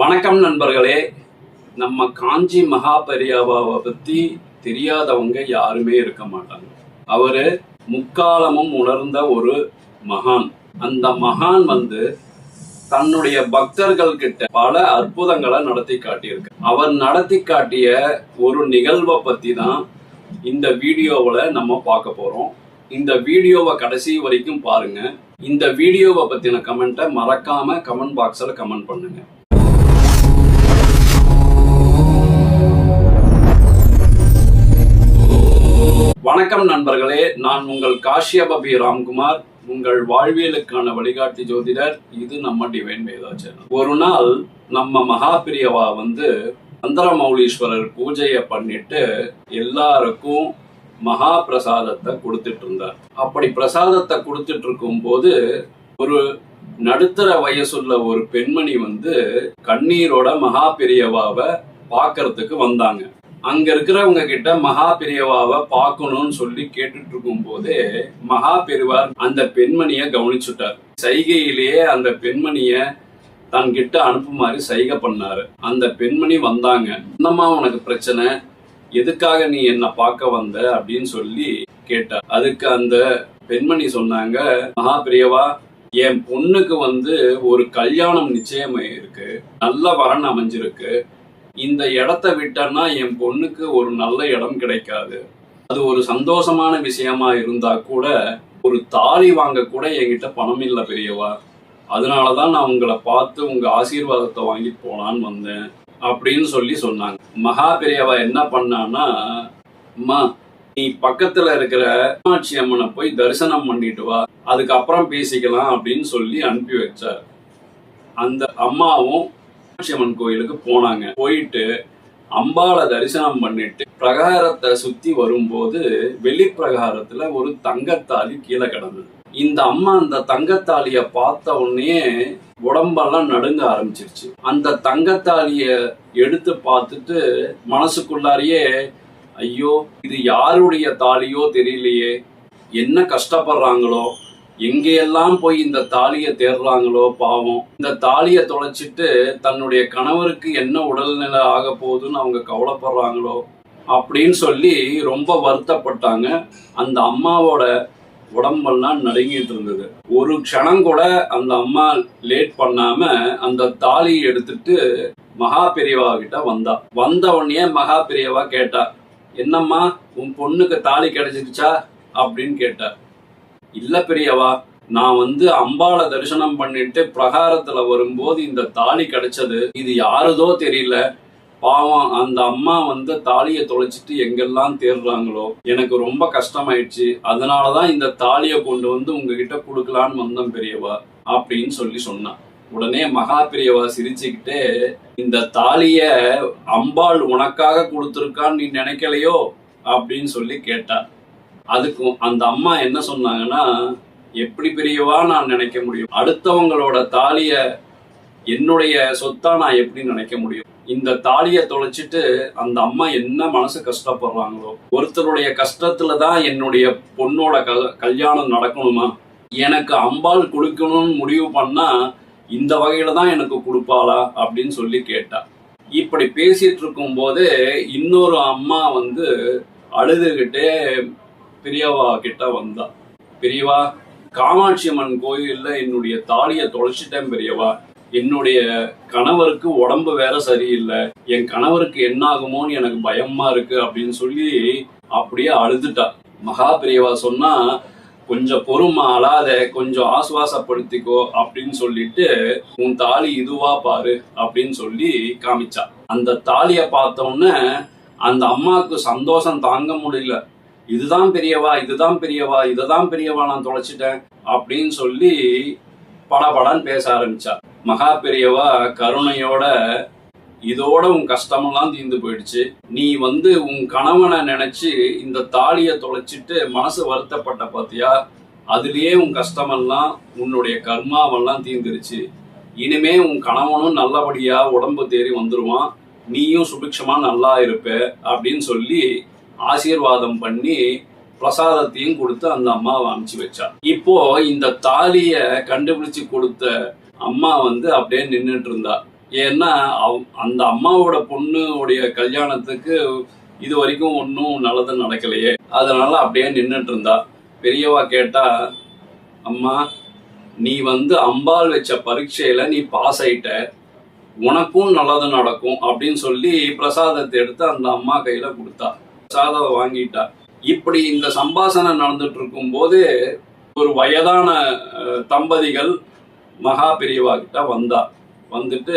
வணக்கம் நண்பர்களே. நம்ம காஞ்சி மகாபெரியவாவை பத்தி தெரியாதவங்க யாருமே இருக்க மாட்டாங்க. அவரு முக்காலமும் உணர்ந்த ஒரு மகான். அந்த மகான் தன்னுடைய பக்தர்கள் கிட்ட பல அற்புதங்களை நடத்தி காட்டியிருக்கு. அவர் நடத்தி காட்டிய ஒரு நிகழ்வை பத்தி தான் இந்த வீடியோவில் நம்ம பார்க்க போறோம். இந்த வீடியோவை கடைசி வரைக்கும் பாருங்க. இந்த வீடியோவை பத்தின கமெண்ட்டை மறக்காம கமெண்ட் பாக்ஸ்ல கமெண்ட் பண்ணுங்க. வணக்கம் நண்பர்களே, நான் உங்கள் காஷ்யபபி ராம்குமார், உங்கள் வாழ்வியலுக்கான வழிகாட்டி ஜோதிடர். இது நம்ம டிவைன் வேதா சேனல். ஒரு நாள் நம்ம மகாபிரியவா சந்திரமௌலீஸ்வரர் பூஜையை பண்ணிட்டு எல்லாருக்கும் மகா பிரசாதத்தை கொடுத்துட்டு இருந்தார். அப்படி பிரசாதத்தை கொடுத்துட்டு இருக்கும் போது ஒரு நடுத்தர வயசுள்ள ஒரு பெண்மணி கண்ணீரோட மகா பெரியவாவை பார்க்கறதுக்கு வந்தாங்க. அங்க இருக்கிறவங்க கிட்ட மகா பெரியவாவை பார்க்கணும்னு சொல்லி கேட்டுட்டு இருக்கும் போதே மகா பெரியவார் அந்த பெண்மணிய கவனிச்சுட்டார். சைகையிலேயே அந்த பெண்மணிய தன்கிட்ட அனுப்புமாறு சைகை பண்ணாரு. அந்த பெண்மணி வந்தாங்க. என்னம்மா உனக்கு பிரச்சனை, எதுக்காக நீ என்ன பார்க்க வந்த அப்படின்னு சொல்லி கேட்டார். அதுக்கு அந்த பெண்மணி சொன்னாங்க, மகா பெரியவா, என் பொண்ணுக்கு ஒரு கல்யாணம் நிச்சயமா இருக்கு, நல்ல வரன் அமைஞ்சிருக்கு. இந்த இடத்த விட்டன்னா என் பொண்ணுக்கு ஒரு நல்ல இடம் கிடைக்காது. அது ஒரு சந்தோஷமான விஷயமா இருந்தா கூட ஒரு தாலி வாங்க கூட என்கிட்ட பணம் இல்லை பெரியவா. அதனாலதான் நான் உங்களை பார்த்து உங்க ஆசீர்வாதத்தை வாங்கிட்டு போலான்னு வந்தேன் அப்படின்னு சொல்லி சொன்னாங்க. மகா பெரியவா என்ன பண்ணான்னா, அம்மா நீ பக்கத்துல இருக்கிற காமாட்சி அம்மனை போய் தரிசனம் பண்ணிட்டு வா, அதுக்கப்புறம் பேசிக்கலாம் அப்படின்னு சொல்லி அனுப்பி வச்சார். அந்த அம்மாவும் காமாட்சி அம்மன் கோயிலுக்கு போனாங்க. போயிட்டு அம்பாளை தரிசனம் பண்ணிட்டு பிரகாரத்தை சுத்தி வரும்போது வெளி பிரகாரத்துல ஒரு தங்கத்தாலி கீழே கிடந்தது. இந்த அம்மா அந்த தங்கத்தாலிய பார்த்த உடனே உடம்பெல்லாம் நடுங்க ஆரம்பிச்சிருச்சு. அந்த தங்கத்தாலிய எடுத்து பார்த்துட்டு மனசுக்குள்ளாரியே, ஐயோ இது யாருடைய தாலியோ தெரியலையே, என்ன கஷ்டப்படுறாங்களோ, எங்கெல்லாம் போய் இந்த தாலிய தேடுறாங்களோ பாவம், இந்த தாலிய தொலைச்சிட்டு தன்னுடைய கணவருக்கு என்ன உடல்நிலை ஆக போகுதுன்னு அவங்க கவலைப்படுறாங்களோ அப்படின்னு சொல்லி ரொம்ப வருத்தப்பட்டாங்க. அந்த அம்மாவோட உடம்பெல்லாம் நடுங்கிட்டு இருந்தது. ஒரு க்ஷணம் கூட அந்த அம்மா லேட் பண்ணாம அந்த தாலியை எடுத்துட்டு மகா பெரியவா கிட்ட வந்த உடனே மகா பெரியவா கேட்டா, என்னம்மா உன் பொண்ணுக்கு தாலி கிடைச்சிருச்சா அப்படின்னு கேட்டா. இல்ல பெரியவா, நான் அம்பாளை தரிசனம் பண்ணிட்டு பிரகாரத்துல வரும்போது இந்த தாலி கிடைச்சது, இது யாருதோ தெரியல, பாவம் அந்த அம்மா தாலியை தொலைச்சிட்டு எங்கெல்லாம் தேடுறாங்களோ, எனக்கு ரொம்ப கஷ்டமாயிடுச்சு, அதனாலதான் இந்த தாலியை கொண்டு உங்ககிட்ட கொடுக்கலான்னு வந்தேன் பெரியவா அப்படின்னு சொல்லி சொன்னான். உடனே மகா பெரியவா சிரிச்சுக்கிட்டே, இந்த தாலிய அம்பாள் உனக்காக கொடுத்துருக்கான்னு நீ நினைக்கலையோ அப்படின்னு சொல்லி கேட்டா. அதுக்கு அந்த அம்மா என்ன சொன்னாங்கன்னா, எப்படி பெரியவா நான் நினைக்க முடியும், அடுத்தவங்களோட தாலிய என்னுடைய சொத்தா நான் எப்படி நினைக்க முடியும், இந்த தாலிய தொலைச்சிட்டு அந்த அம்மா என்ன மனசு கஷ்டப்படுறாங்களோ, ஒருத்தருடைய கஷ்டத்துலதான் என்னுடைய பொண்ணோட கல்யாணம் நடக்கணுமா, எனக்கு அம்பாள் கொடுக்கணும்னு முடிவு பண்ணா இந்த வகையில தான் எனக்கு கொடுப்பாளா அப்படின்னு சொல்லி கேட்டா. இப்படி பேசிட்டு இருக்கும் போதே இன்னொரு அம்மா அழுதுகிட்டே பெரியவா கிட்ட வந்தா. பெரியவா, காமாட்சி அம்மன் கோயில்ல என்னுடைய தாலியை தொலைச்சிட்டேன் பெரியவா, என்னுடைய கணவருக்கு உடம்பு வேற சரியில்லை, என் கணவருக்கு என்ன ஆகுமோன்னு எனக்கு பயமா இருக்கு அப்படின்னு சொல்லி அப்படியே அழுதுட்டா. மகா பெரியவா சொன்னா, கொஞ்சம் பொறுமா, அழாத, கொஞ்சம் ஆசுவாசப்படுத்திக்கோ அப்படின்னு சொல்லிட்டு உன் தாலி இதுவா பாரு அப்படின்னு சொல்லி காமிச்சா. அந்த தாலிய பார்த்தோன்னே அந்த அம்மாவுக்கு சந்தோஷம் தாங்க முடியல. இதுதான் பெரியவா, இதுதான் பெரியவா, இதுதான் பெரியவா நான் தொலைச்சிட்டேன் அப்படின்னு சொல்லி படபடன்னு பேச ஆரம்பிச்சா. மகா பெரியவா கருணையோட, இதோட உன் கஷ்டமெல்லாம் தீர்ந்து போயிடுச்சு, நீ உன் கணவனை நினைச்சு இந்த தாலிய தொலைச்சிட்டு மனசு வருத்தப்பட்ட பாத்தியா, அதுலயே உன் கஷ்டமெல்லாம் உன்னுடைய கர்மாவெல்லாம் தீர்ந்துருச்சு, இனிமே உன் கணவனும் நல்லபடியா உடம்பு தேறி வந்துருவான், நீயும் சுபிக்ஷமா நல்லா இருப்ப அப்படின்னு சொல்லி ஆசீர்வாதம் பண்ணி பிரசாதத்தையும் கொடுத்து அந்த அம்மாவை அனுப்பிச்சு வச்சா. இப்போ இந்த தாலிய கண்டுபிடிச்சு கொடுத்த அம்மா அப்படியே நின்றுட்டு இருந்தா. ஏன்னா அந்த அம்மாவோட பொண்ணுடைய கல்யாணத்துக்கு இது வரைக்கும் ஒன்றும் நல்லது நடக்கலையே, அதனால அப்படியே நின்றுட்டு இருந்தா. பெரியவா கேட்டா, அம்மா நீ அம்பாள் வச்ச பரீட்சையில நீ பாஸ் ஆயிட்ட, உனக்கும் நல்லது நடக்கும் அப்படின்னு சொல்லி பிரசாதத்தை எடுத்து அந்த அம்மா கையில கொடுத்தா. பிரசாதம் வாங்கிட்டா. இப்படி இந்த சம்பாஷணை நடந்துட்டு இருக்கும் போது ஒரு வயதான தம்பதிகள் மகா பெரியவா கிட்ட வந்துட்டு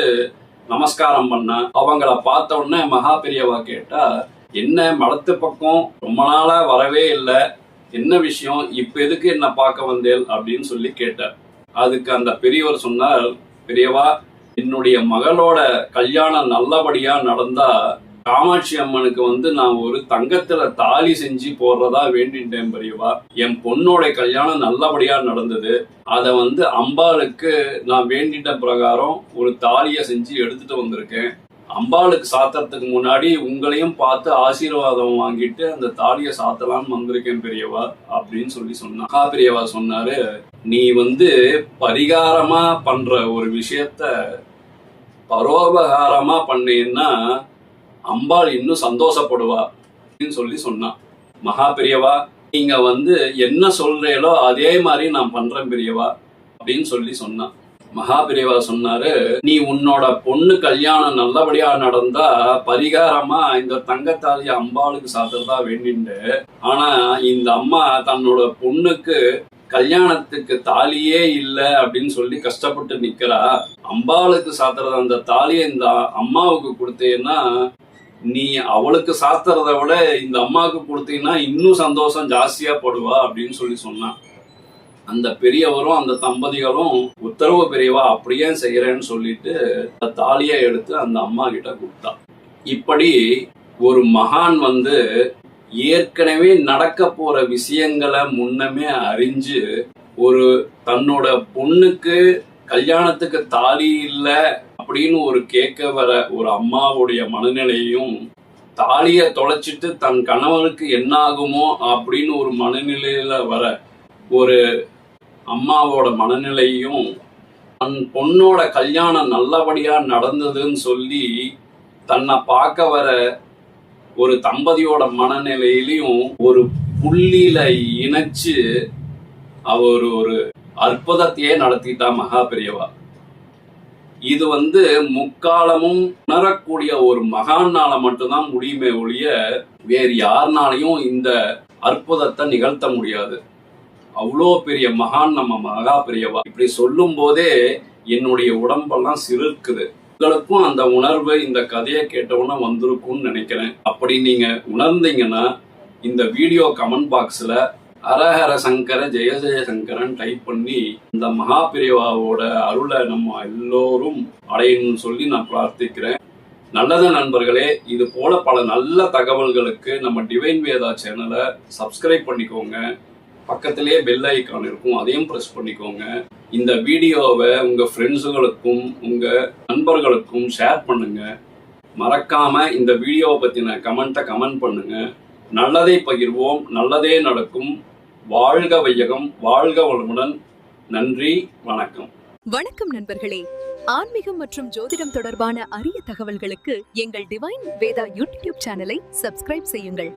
நமஸ்காரம் பண்ணா. அவங்கள பார்த்த உடனே மகா பெரியவா கேட்டா, என்ன மடத்து பக்கம் ரொம்ப நாளா வரவே இல்லை, என்ன விஷயம், இப்ப எதுக்கு என்ன பார்க்க வந்தேன் அப்படின்னு சொல்லி கேட்டார். அதுக்கு அந்த பெரியவர் சொன்னார், பெரியவா என்னுடைய மகளோட கல்யாணம் நல்லபடியா நடந்தா காமாட்சி அம்மனுக்கு நான் ஒரு தங்கத்துல தாலி செஞ்சு போடுறதா வேண்டிட்டேன் பெரியவா. என் பொண்ணோட கல்யாணம் நல்லபடியா நடந்தது. அதை அம்பாளுக்கு நான் வேண்டிட்ட பிரகாரம் ஒரு தாலியை செஞ்சு எடுத்துட்டு வந்திருக்கேன். அம்பாளுக்கு சாத்துறதுக்கு முன்னாடி உங்களையும் பார்த்து ஆசீர்வாதம் வாங்கிட்டு அந்த தாலியை சாத்தலான்னு வந்திருக்கேன் பெரியவா அப்படின்னு சொல்லி சொன்னா. மகா பெரியவா சொன்னாரு, நீ பரிகாரமா பண்ற ஒரு விஷயத்த பரோபகாரமா பண்ணீன்னா அம்பாள் இன்னும் சந்தோஷப்படுவா அப்படின்னு சொல்லி சொன்னான். மகா பெரியவா நீங்க என்ன சொல்றீங்களோ அதே மாதிரி நான் பண்றேன் பெரியவா அப்படின்னு சொல்லி சொன்னான். மகா பெரியவா சொன்னாரு, நீ உன்னோட பொண்ணு கல்யாணம் நல்லபடியா நடந்தா பரிகாரமா இந்த தங்கத்தாலிய அம்பாளுக்கு சாத்துறதா வேண்டிட்டு, ஆனா இந்த அம்மா தன்னோட பொண்ணுக்கு கல்யாணத்துக்கு தாலியே இல்லை அப்படின்னு சொல்லி கஷ்டப்பட்டு நிக்கிறா. அம்பாளுக்கு சாத்துறத அந்த தாலியை இந்த அம்மாவுக்கு கொடுத்தேன்னா நீ அவளுக்கு சாத்துறத விட இந்த அம்மாவுக்கு கொடுத்தீங்கன்னா இன்னும் சந்தோஷம் ஜாஸ்தியா படுவா அப்படின்னு சொல்லி சொன்னான். அந்த பெரியவரும் அந்த தம்பதிகளும் உத்தரவு பெரியவா அப்படியே செய்யறேன்னு சொல்லிட்டு தாலியை எடுத்து அந்த அம்மா கிட்ட கொடுத்தா. இப்படி ஒரு மகான் ஏற்கனவே நடக்க போற விஷயங்களை முன்னமே அறிஞ்சு ஒரு தன்னோட பொண்ணுக்கு கல்யாணத்துக்கு தாலி இல்லை அப்படின்னு ஒரு கேட்க வர ஒரு அம்மாவுடைய மனநிலையும், தாலிய தொலைச்சிட்டு தன் கணவனுக்கு என்ன ஆகுமோ அப்படின்னு ஒரு மனநிலையில வர ஒரு அம்மாவோட மனநிலையும், தன் பொண்ணோட கல்யாணம் நல்லபடியா நடந்ததுன்னு சொல்லி தன்னை பார்க்க வர ஒரு தம்பதியோட மனநிலையிலையும் ஒரு புள்ளியில இணைச்சு அவர் ஒரு அற்புதத்தையே நடத்திட்டா மகா பெரியவா. இது முக்காலமும் உணரக்கூடிய ஒரு மகானால மட்டும்தான் முடியுமே ஒழிய வேறு யாருனாலையும் இந்த அற்புதத்தை நிகழ்த்த முடியாது. அவ்வளோ பெரிய மகான் நம்ம மகா பெரியவா. இப்படி சொல்லும் போதே என்னுடைய உடம்பெல்லாம் சிலிர்க்குது. உங்களுக்கும் அந்த உணர்வு இந்த கதையை கேட்டவுடனே வந்திருக்கும்னு நினைக்கிறேன். அப்படி நீங்க உணர்ந்தீங்கன்னா இந்த வீடியோ கமெண்ட் பாக்ஸ்ல ஹரஹர சங்கர ஜெய ஜெய சங்கரன் டைப் பண்ணி இந்த மகா பெரியவாவோட அருளை நம்ம எல்லோரும் அடையணும்னு சொல்லி நான் பிரார்த்திக்கிறேன். நல்லது நண்பர்களே, இது போல பல நல்ல தகவல்களுக்கு நம்ம டிவைன் வேதா சேனலை சப்ஸ்கிரைப் பண்ணிக்கோங்க. பக்கத்திலேயே பெல் ஐக்கான் இருக்கும், அதையும் ப்ரெஸ் பண்ணிக்கோங்க. இந்த வீடியோவை உங்க ஃப்ரெண்ட்ஸுகளுக்கும் உங்க நண்பர்களுக்கும் ஷேர் பண்ணுங்க. மறக்காம இந்த வீடியோவை பத்தின கமெண்ட் பண்ணுங்க. நல்லதை பகிர்வோம், நல்லதே நடக்கும். வாழ்க வையகம், வாழ்க வளமுடன். நன்றி, வணக்கம். வணக்கம் நண்பர்களே. ஆன்மீகம் மற்றும் ஜோதிடம் தொடர்பான அரிய தகவல்களுக்கு எங்கள் டிவைன் வேதா யூடியூப் சேனலை சப்ஸ்கிரைப் செய்யுங்கள்.